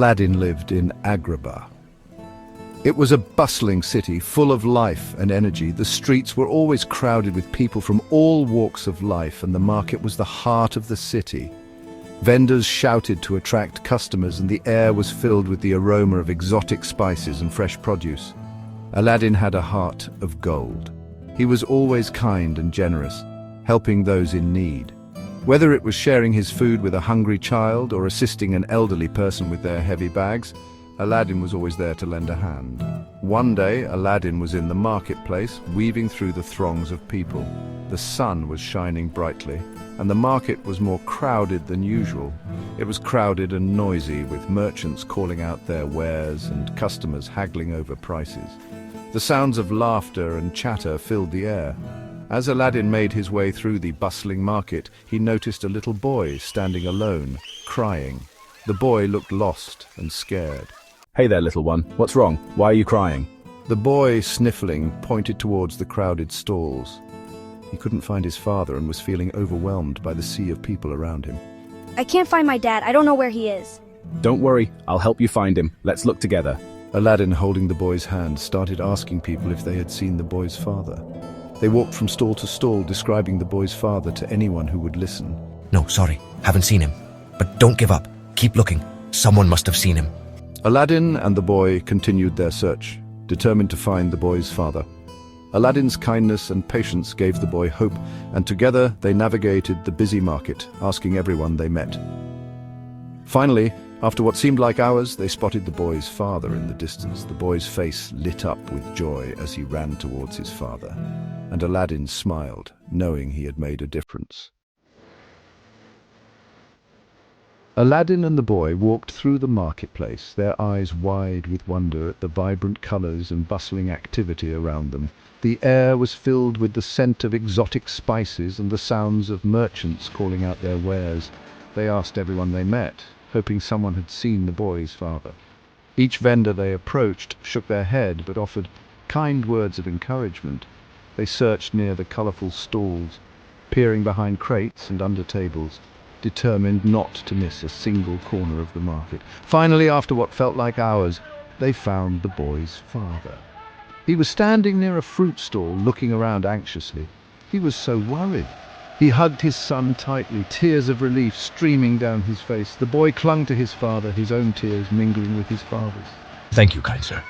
Aladdin lived in Agrabah. It was a bustling city full of life and energy. The streets were always crowded with people from all walks of life, and the market was the heart of the city. Vendors shouted to attract customers, and the air was filled with the aroma of exotic spices and fresh produce. Aladdin had a heart of gold. He was always kind and generous, helping those in need. Whether it was sharing his food with a hungry child or assisting an elderly person with their heavy bags, Aladdin was always there to lend a hand. One day, Aladdin was in the marketplace, weaving through the throngs of people. The sun was shining brightly, and the market was more crowded than usual. It was crowded and noisy, with merchants calling out their wares and customers haggling over prices. The sounds of laughter and chatter filled the air. As Aladdin made his way through the bustling market, he noticed a little boy standing alone, crying. The boy looked lost and scared. Hey there, little one. What's wrong? Why are you crying? The boy, sniffling, pointed towards the crowded stalls. He couldn't find his father and was feeling overwhelmed by the sea of people around him. I can't find my dad. I don't know where he is. Don't worry, I'll help you find him. Let's look together. Aladdin, holding the boy's hand, started asking people if they had seen the boy's father. They walked from stall to stall, describing the boy's father to anyone who would listen. No, sorry, haven't seen him. But don't give up. Keep looking. Someone must have seen him. Aladdin and the boy continued their search, determined to find the boy's father. Aladdin's kindness and patience gave the boy hope, and together they navigated the busy market, asking everyone they met. Finally, after what seemed like hours, they spotted the boy's father in the distance. The boy's face lit up with joy as he ran towards his father, and Aladdin smiled, knowing he had made a difference. Aladdin and the boy walked through the marketplace, their eyes wide with wonder at the vibrant colors and bustling activity around them. The air was filled with the scent of exotic spices and the sounds of merchants calling out their wares. They asked everyone they met, hoping someone had seen the boy's father. Each vendor they approached shook their head but offered kind words of encouragement. They searched near the colorful stalls, peering behind crates and under tables, determined not to miss a single corner of the market. Finally, after what felt like hours, they found the boy's father. He was standing near a fruit stall, looking around anxiously. He was so worried. He hugged his son tightly, tears of relief streaming down his face. The boy clung to his father, his own tears mingling with his father's. Thank you, kind sir.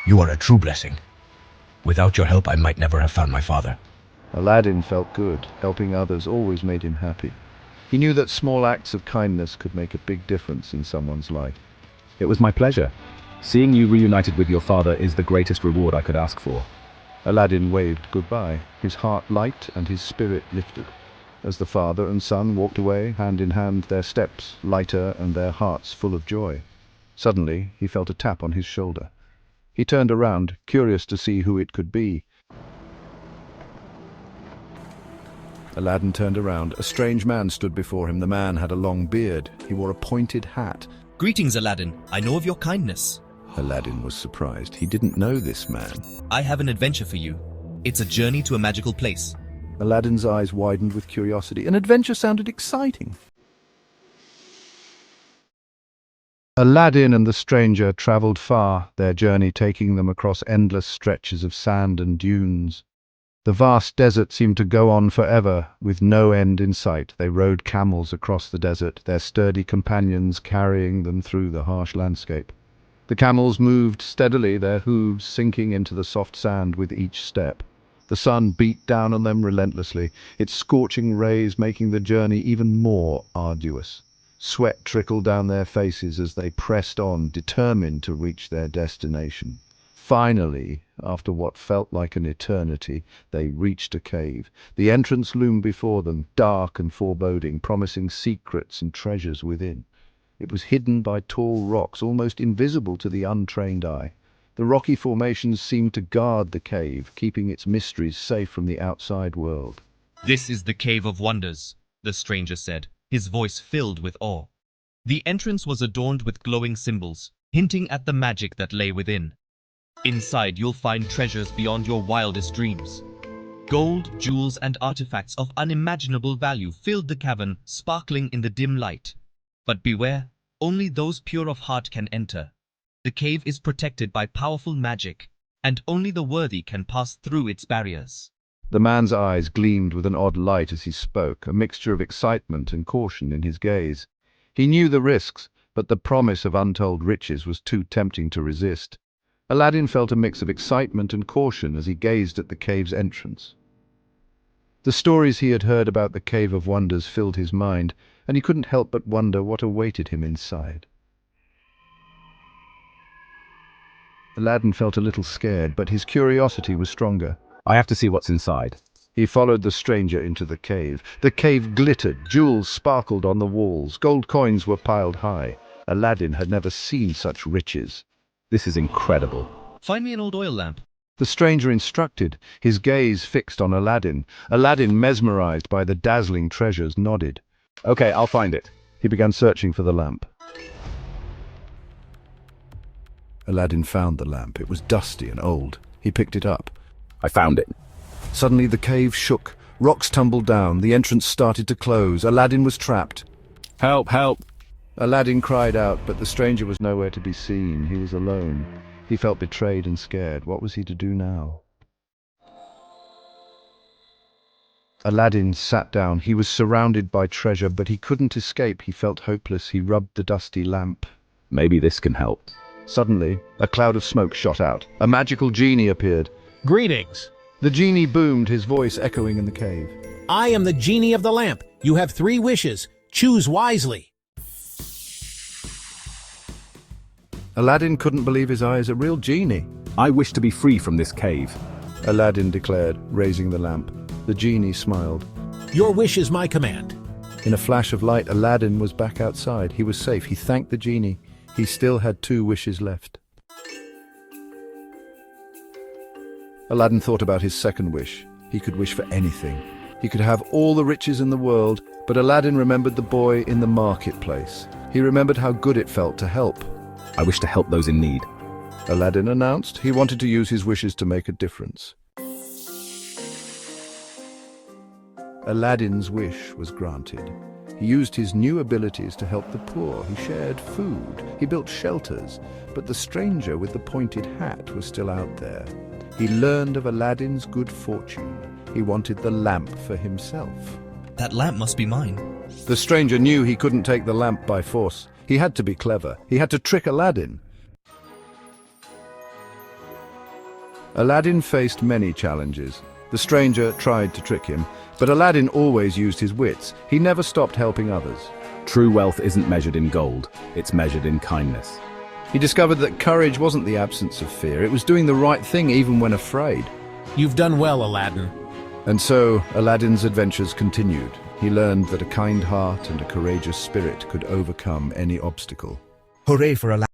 You are a true blessing. Without your help, I might never have found my father. Aladdin felt good. Helping others always made him happy. He knew that small acts of kindness could make a big difference in someone's life. It was my pleasure. Seeing you reunited with your father is the greatest reward I could ask for. Aladdin waved goodbye, his heart light and his spirit lifted. As the father and son walked away, hand in hand, their steps lighter and their hearts full of joy. Suddenly, he felt a tap on his shoulder. He turned around, curious to see who it could be. Aladdin turned around. A strange man stood before him. The man had a long beard. He wore a pointed hat. Greetings, Aladdin. I know of your kindness. Aladdin was surprised. He didn't know this man. I have an adventure for you. It's a journey to a magical place. Aladdin's eyes widened with curiosity. An adventure sounded exciting. Aladdin and the stranger traveled far, their journey taking them across endless stretches of sand and dunes. The vast desert seemed to go on forever, with no end in sight. They rode camels across the desert, their sturdy companions carrying them through the harsh landscape. The camels moved steadily, their hooves sinking into the soft sand with each step. The sun beat down on them relentlessly, its scorching rays making the journey even more arduous. Sweat trickled down their faces as they pressed on, determined to reach their destination. Finally, after what felt like an eternity, they reached a cave. The entrance loomed before them, dark and foreboding, promising secrets and treasures within. It was hidden by tall rocks, almost invisible to the untrained eye. The rocky formations seemed to guard the cave, keeping its mysteries safe from the outside world. This is the Cave of Wonders, the stranger said, his voice filled with awe. The entrance was adorned with glowing symbols, hinting at the magic that lay within. Inside, you'll find treasures beyond your wildest dreams. Gold, jewels, and artifacts of unimaginable value filled the cavern, sparkling in the dim light. But beware, Only those pure of heart can enter. The cave is protected by powerful magic, and only the worthy can pass through its barriers. The man's eyes gleamed with an odd light as he spoke, a mixture of excitement and caution in his gaze. He knew the risks, but the promise of untold riches was too tempting to resist. Aladdin felt a mix of excitement and caution as he gazed at the cave's entrance. The stories he had heard about the Cave of Wonders filled his mind, and he couldn't help but wonder what awaited him inside. Aladdin felt a little scared, but his curiosity was stronger. I have to see what's inside. He followed the stranger into the cave. The cave glittered, jewels sparkled on the walls, gold coins were piled high. Aladdin had never seen such riches. This is incredible. Find me an old oil lamp. The stranger instructed, his gaze fixed on Aladdin. Aladdin, mesmerized by the dazzling treasures, nodded. Okay, I'll find it. He began searching for the lamp. Aladdin found the lamp. It was dusty and old. He picked it up. I found it. Suddenly the cave shook. Rocks tumbled down. The entrance started to close. Aladdin was trapped. Help, help. Aladdin cried out, but the stranger was nowhere to be seen. He was alone. He felt betrayed and scared. What was he to do now? Aladdin sat down. He was surrounded by treasure, but he couldn't escape. He felt hopeless. He rubbed the dusty lamp. Maybe this can help. Suddenly, a cloud of smoke shot out. A magical genie appeared. Greetings. The genie boomed, his voice echoing in the cave. I am the genie of the lamp. You have 3 wishes. Choose wisely. Aladdin couldn't believe his eyes. A real genie. I wish to be free from this cave. Aladdin declared, raising the lamp. The genie smiled. Your wish is my command. In a flash of light, Aladdin was back outside. He was safe. He thanked the genie. He still had 2 wishes left. Aladdin thought about his second wish. He could wish for anything. He could have all the riches in the world, but Aladdin remembered the boy in the marketplace. He remembered how good it felt to help. I wish to help those in need. Aladdin announced he wanted to use his wishes to make a difference. Aladdin's wish was granted. He used his new abilities to help the poor. He shared food. He built shelters. But the stranger with the pointed hat was still out there. He learned of Aladdin's good fortune. He wanted the lamp for himself. That lamp must be mine. The stranger knew he couldn't take the lamp by force. He had to be clever. He had to trick Aladdin. Aladdin faced many challenges. The stranger tried to trick him, but Aladdin always used his wits. He never stopped helping others. True wealth isn't measured in gold. It's measured in kindness. He discovered that courage wasn't the absence of fear. It was doing the right thing even when afraid. You've done well, Aladdin. And so Aladdin's adventures continued. He learned that a kind heart and a courageous spirit could overcome any obstacle. Hooray for Aladdin.